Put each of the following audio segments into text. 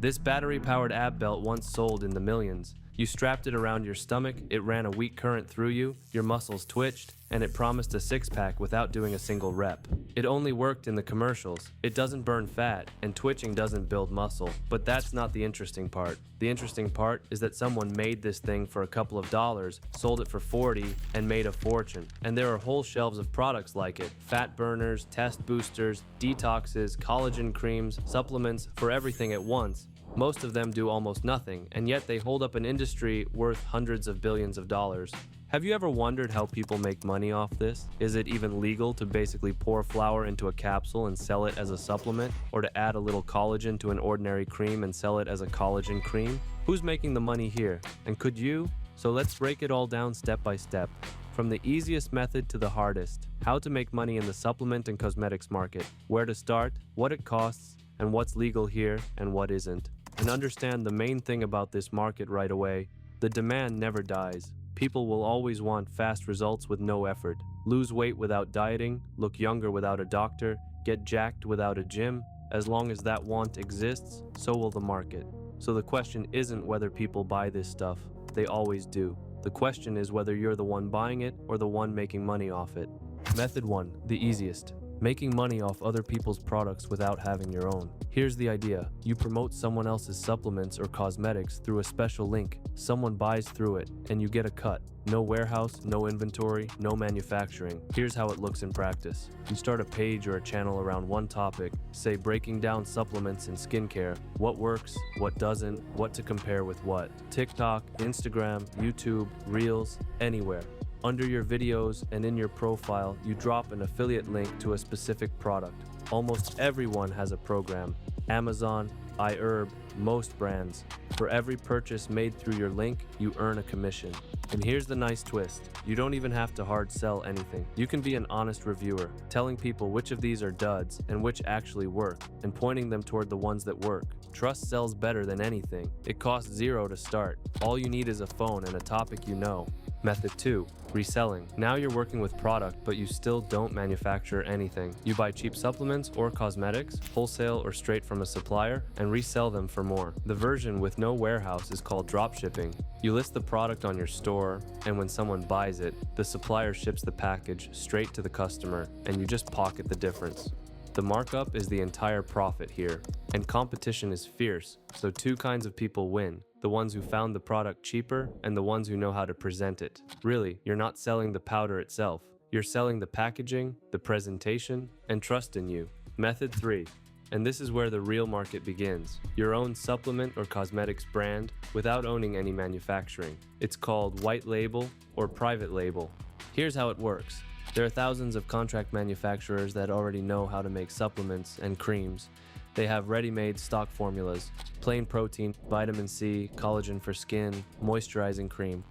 This battery-powered ab belt once sold in the millions. You strapped it around your stomach, it ran a weak current through you, your muscles twitched, and it promised a six-pack without doing a single rep. It only worked in the commercials. It doesn't burn fat, and twitching doesn't build muscle. But that's not the interesting part. The interesting part is that someone made this thing for a couple of dollars, sold it for 40, and made a fortune. And there are whole shelves of products like it. Fat burners, test boosters, detoxes, collagen creams, supplements, for everything at once. Most of them do almost nothing, and yet they hold up an industry worth hundreds of billions of dollars. Have you ever wondered how people make money off this? Is it even legal to basically pour flour into a capsule and sell it as a supplement? Or to add a little collagen to an ordinary cream and sell it as a collagen cream? Who's making the money here? And could you? So let's break it all down step by step. From the easiest method to the hardest. How to make money in the supplement and cosmetics market. Where to start, what it costs, and what's legal here and what isn't. And understand the main thing about this market right away. The demand never dies. People will always want fast results with no effort. Lose weight without dieting, look younger without a doctor, get jacked without a gym. As long as that want exists, so will the market. So the question isn't whether people buy this stuff. They always do. The question is whether you're the one buying it or the one making money off it. Method 1, the easiest. Making money off other people's products without having your own. Here's the idea. You promote someone else's supplements or cosmetics through a special link. Someone buys through it, and you get a cut. No warehouse, no inventory, no manufacturing. Here's how it looks in practice. You start a page or a channel around one topic, say breaking down supplements and skincare, what works, what doesn't, what to compare with what. TikTok, Instagram, YouTube, Reels, anywhere. Under your videos and in your profile, you drop an affiliate link to a specific product. Almost everyone has a program. Amazon, iHerb, most brands. For every purchase made through your link, you earn a commission. And here's the nice twist. You don't even have to hard sell anything. You can be an honest reviewer, telling people which of these are duds and which actually work, and pointing them toward the ones that work. Trust sells better than anything. It costs $0 to start. All you need is a phone and a topic you know. Method 2, reselling. Now you're working with product, but you still don't manufacture anything. You buy cheap supplements or cosmetics, wholesale or straight from a supplier, and resell them for more. The version with no warehouse is called dropshipping. You list the product on your store, and when someone buys it, the supplier ships the package straight to the customer, and you just pocket the difference. The markup is the entire profit here, and competition is fierce, so two kinds of people win. The ones who found the product cheaper and the ones who know how to present it. Really, you're not selling the powder itself. You're selling the packaging, the presentation, and trust in you. Method 3. And this is where the real market begins. Your own supplement or cosmetics brand without owning any manufacturing. It's called white label or private label. Here's how it works. There are thousands of contract manufacturers that already know how to make supplements and creams. They have ready-made stock formulas, plain protein, vitamin C, collagen for skin, moisturizing cream.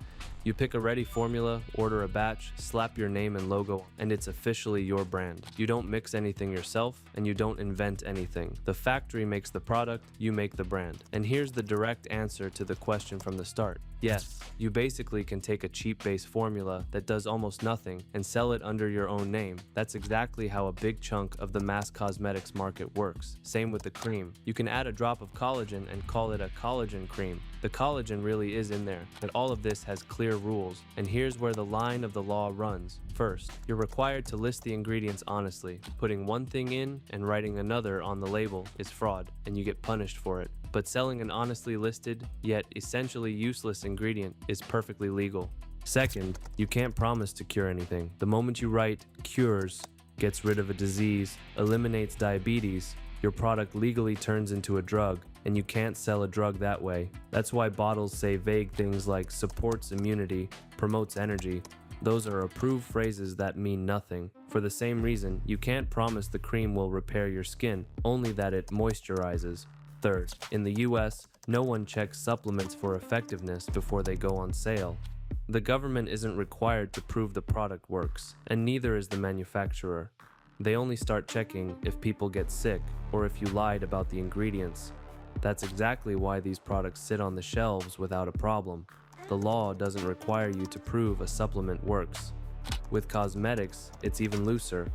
You pick a ready formula, order a batch, slap your name and logo, and it's officially your brand. You don't mix anything yourself, and you don't invent anything. The factory makes the product, you make the brand. And here's the direct answer to the question from the start. Yes, you basically can take a cheap base formula that does almost nothing and sell it under your own name. That's exactly how a big chunk of the mass cosmetics market works. Same with the cream. You can add a drop of collagen and call it a collagen cream. The collagen really is in there, and all of this has clear rules. And here's where the line of the law runs. First, you're required to list the ingredients honestly. Putting one thing in and writing another on the label is fraud, and you get punished for it. But selling an honestly listed, yet essentially useless ingredient is perfectly legal. Second, you can't promise to cure anything. The moment you write cures, gets rid of a disease, eliminates diabetes, your product legally turns into a drug, and you can't sell a drug that way. That's why bottles say vague things like supports immunity, promotes energy. Those are approved phrases that mean nothing. For the same reason, you can't promise the cream will repair your skin, only that it moisturizes. Third, in the US, no one checks supplements for effectiveness before they go on sale. The government isn't required to prove the product works, and neither is the manufacturer. They only start checking if people get sick or if you lied about the ingredients. That's exactly why these products sit on the shelves without a problem. The law doesn't require you to prove a supplement works. With cosmetics, it's even looser.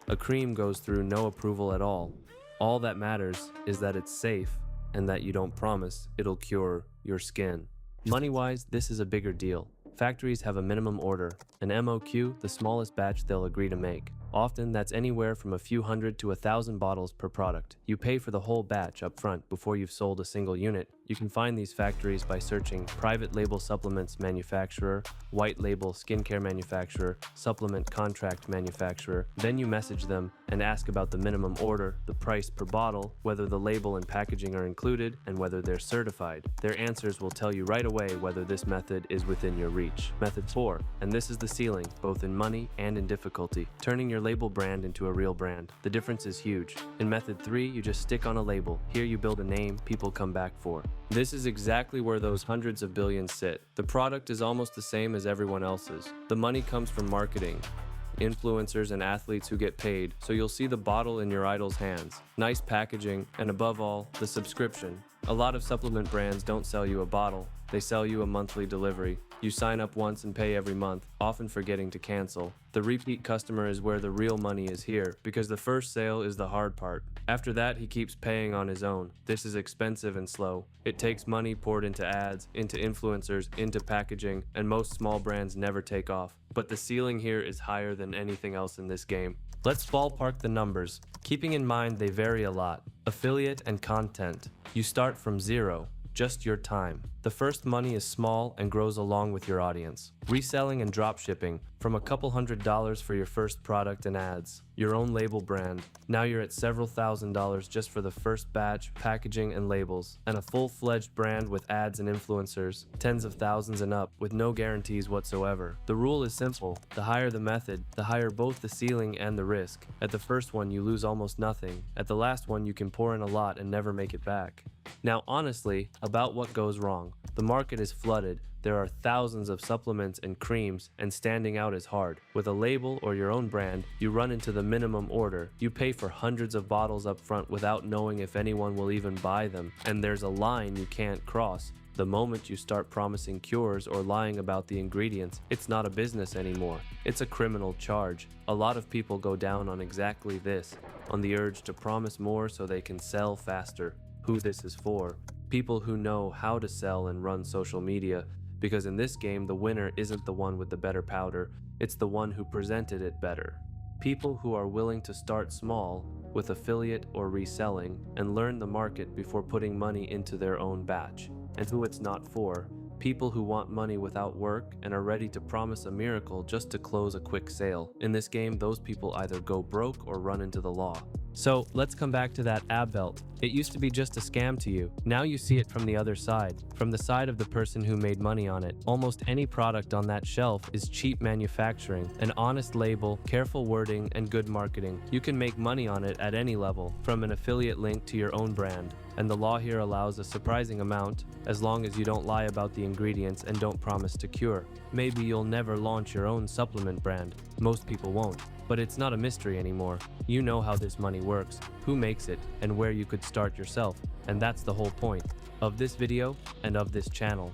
A cream goes through no approval at all. All that matters is that it's safe. and that you don't promise it'll cure your skin. Money-wise, this is a bigger deal. Factories have a minimum order, an MOQ, the smallest batch they'll agree to make. Often, that's anywhere from a few hundred to 1,000 bottles per product. You pay for the whole batch up front before you've sold a single unit. You can find these factories by searching private label supplements manufacturer, white label skincare manufacturer, supplement contract manufacturer. Then you message them and ask about the minimum order, the price per bottle, whether the label and packaging are included, and whether they're certified. Their answers will tell you right away whether this method is within your reach. Method 4, and this is the ceiling, both in money and in difficulty, turning your label brand into a real brand. The difference is huge. In method 3, you just stick on a label. Here you build a name people come back for. This is exactly where those hundreds of billions sit. The product is almost the same as everyone else's. The money comes from marketing, influencers and athletes who get paid, so you'll see the bottle in your idol's hands. Nice packaging, and above all, the subscription. A lot of supplement brands don't sell you a bottle, they sell you a monthly delivery. You sign up once and pay every month, often forgetting to cancel. The repeat customer is where the real money is here, because the first sale is the hard part. After that, he keeps paying on his own. This is expensive and slow. It takes money poured into ads, into influencers, into packaging, and most small brands never take off. But the ceiling here is higher than anything else in this game. Let's ballpark the numbers, keeping in mind they vary a lot. Affiliate and content. You start from zero, just your time. The first money is small and grows along with your audience. Reselling and dropshipping, from a couple $100s for your first product and ads. Your own label brand. Now you're at several $1,000s just for the first batch, packaging and labels. And a full-fledged brand with ads and influencers, tens of thousands and up, with no guarantees whatsoever. The rule is simple. The higher the method, the higher both the ceiling and the risk. At the first one, you lose almost nothing. At the last one, you can pour in a lot and never make it back. Now, honestly, about what goes wrong. The market is flooded. There are thousands of supplements and creams, and standing out is hard. With a label or your own brand, you run into the minimum order. You pay for hundreds of bottles up front without knowing if anyone will even buy them, and there's a line you can't cross. The moment you start promising cures or lying about the ingredients, it's not a business anymore. It's a criminal charge. A lot of people go down on exactly this, on the urge to promise more so they can sell faster. Who this is for? People who know how to sell and run social media, because in this game the winner isn't the one with the better powder, it's the one who presented it better. People who are willing to start small with affiliate or reselling and learn the market before putting money into their own batch. And who it's not for, people who want money without work and are ready to promise a miracle just to close a quick sale. In this game, those people either go broke or run into the law. So let's come back to that ab belt. It used to be just a scam to you. Now you see it from the other side, from the side of the person who made money on it. Almost any product on that shelf is cheap manufacturing, an honest label, careful wording, and good marketing. You can make money on it at any level, from an affiliate link to your own brand. And the law here allows a surprising amount, as long as you don't lie about the ingredients and don't promise to cure. Maybe you'll never launch your own supplement brand. Most people won't. But it's not a mystery anymore. You know how this money works, who makes it, and where you could start yourself. And that's the whole point of this video and of this channel.